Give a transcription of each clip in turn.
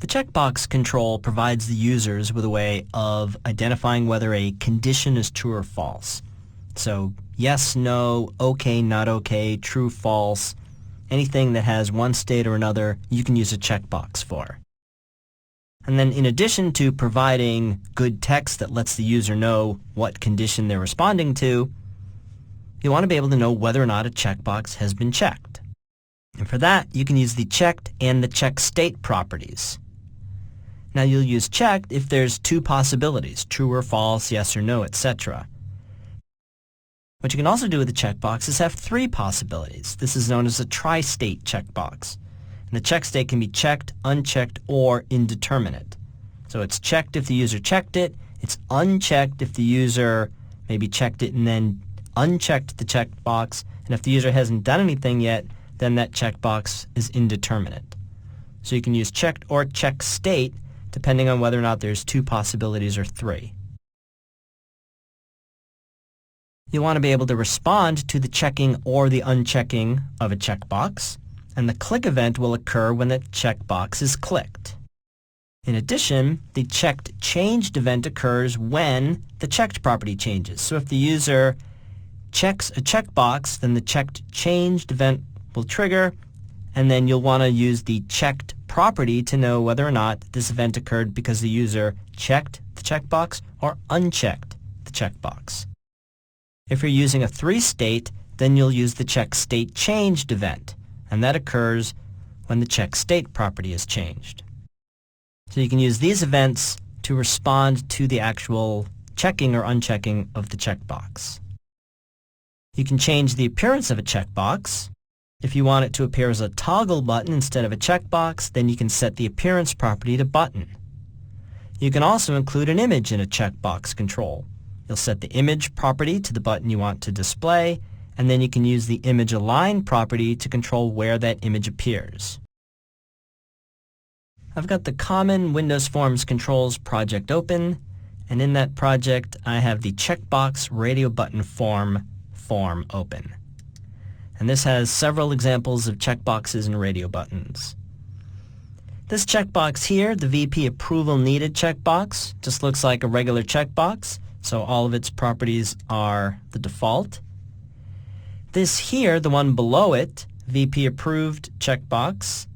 The checkbox control provides the users with a way of identifying whether a condition is true or false. So yes, no, okay, not okay, true, false, anything that has one state or another, you can use a checkbox for. And then in addition to providing good text that lets the user know what condition they're responding to, you want to be able to know whether or not a checkbox has been checked. And for that, you can use the checked and the check state properties. Now you'll use checked if there's two possibilities, true or false, yes or no, etc. What you can also do with the checkbox is have three possibilities. This is known as a tri-state checkbox. And the check state can be checked, unchecked, or indeterminate. So it's checked if the user checked it, it's unchecked if the user maybe checked it and then unchecked the checkbox, and if the user hasn't done anything yet, then that checkbox is indeterminate. So you can use checked or check state depending on whether or not there's two possibilities or three. You'll want to be able to respond to the checking or the unchecking of a checkbox, and the click event will occur when the checkbox is clicked. In addition, the checked changed event occurs when the checked property changes. So if the user checks a checkbox, then the checked changed event will trigger, and then you'll want to use the checked property to know whether or not this event occurred because the user checked the checkbox or unchecked the checkbox. If you're using a three-state, then you'll use the check state changed event, and that occurs when the check state property is changed. So you can use these events to respond to the actual checking or unchecking of the checkbox. You can change the appearance of a checkbox. If you want it to appear as a toggle button instead of a checkbox, then you can set the appearance property to button. You can also include an image in a checkbox control. You'll set the image property to the button you want to display, and then you can use the image align property to control where that image appears. I've got the Common Windows Forms Controls project open, and in that project I have the checkbox radio button form open. And this has several examples of checkboxes and radio buttons. This checkbox here, the VP Approval Needed checkbox, just looks like a regular checkbox, so all of its properties are the default. This here, the one below it, VP Approved checkbox,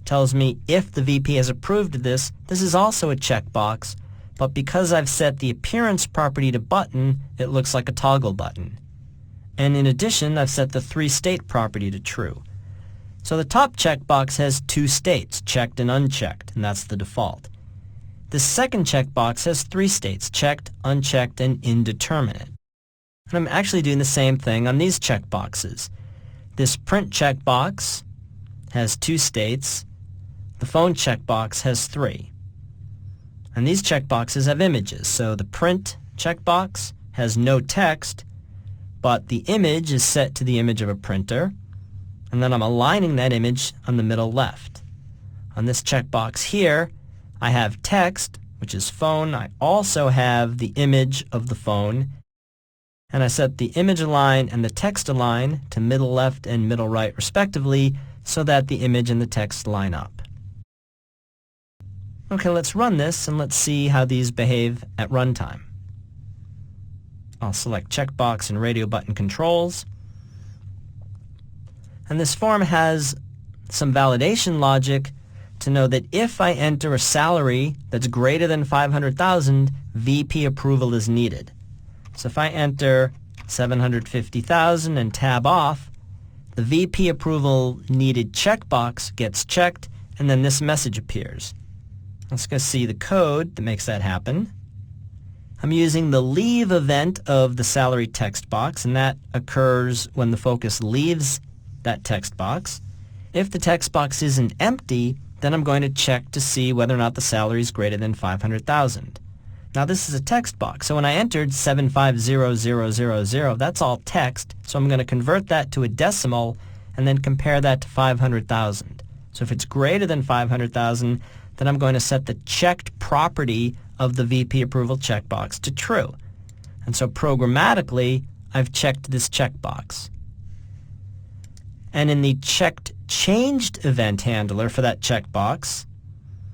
tells me if the VP has approved this. This is also a checkbox, but because I've set the appearance property to button, it looks like a toggle button. And in addition, I've set the three-state property to true. So the top checkbox has two states, checked and unchecked, and that's the default. The second checkbox has three states, checked, unchecked, and indeterminate. And I'm actually doing the same thing on these checkboxes. This print checkbox has two states. The phone checkbox has three. And these checkboxes have images. So the print checkbox has no text, but the image is set to the image of a printer, and then I'm aligning that image on the middle left. On this checkbox here, I have text, which is phone. I also have the image of the phone, and I set the image align and the text align to middle left and middle right respectively so that the image and the text line up. Okay, let's run this and let's see how these behave at runtime. I'll select checkbox and radio button controls. And this form has some validation logic to know that if I enter a salary that's greater than 500,000, VP approval is needed. So if I enter 750,000 and tab off, the VP approval needed checkbox gets checked, and then this message appears. Let's go see the code that makes that happen. I'm using the leave event of the salary text box, and that occurs when the focus leaves that text box. If the text box isn't empty, then I'm going to check to see whether or not the salary is greater than 500,000. Now this is a text box, so when I entered 750000, that's all text, so I'm going to convert that to a decimal and then compare that to 500,000. So if it's greater than 500,000, then I'm going to set the checked property of the VP approval checkbox to true. And so programmatically, I've checked this checkbox. And in the checked changed event handler for that checkbox,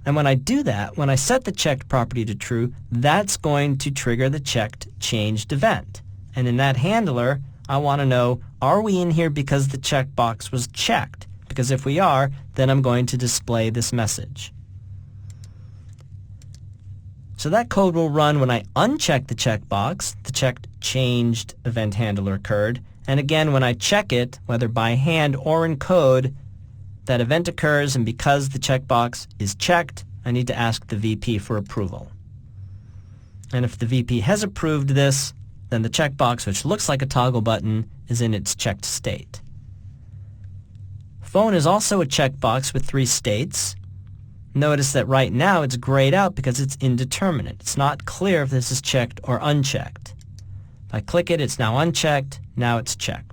And when I do that, when I set the checked property to true, that's going to trigger the checked changed event. And in that handler, I want to know, are we in here because the checkbox was checked? Because if we are, then I'm going to display this message. So that code will run when I uncheck the checkbox, the checked changed event handler occurred. And again, when I check it, whether by hand or in code, that event occurs, and because the checkbox is checked, I need to ask the VP for approval. And if the VP has approved this, then the checkbox, which looks like a toggle button, is in its checked state. Phone is also a checkbox with 3 states. Notice that right now it's grayed out because it's indeterminate. It's not clear if this is checked or unchecked. If I click it, it's now unchecked. Now it's checked.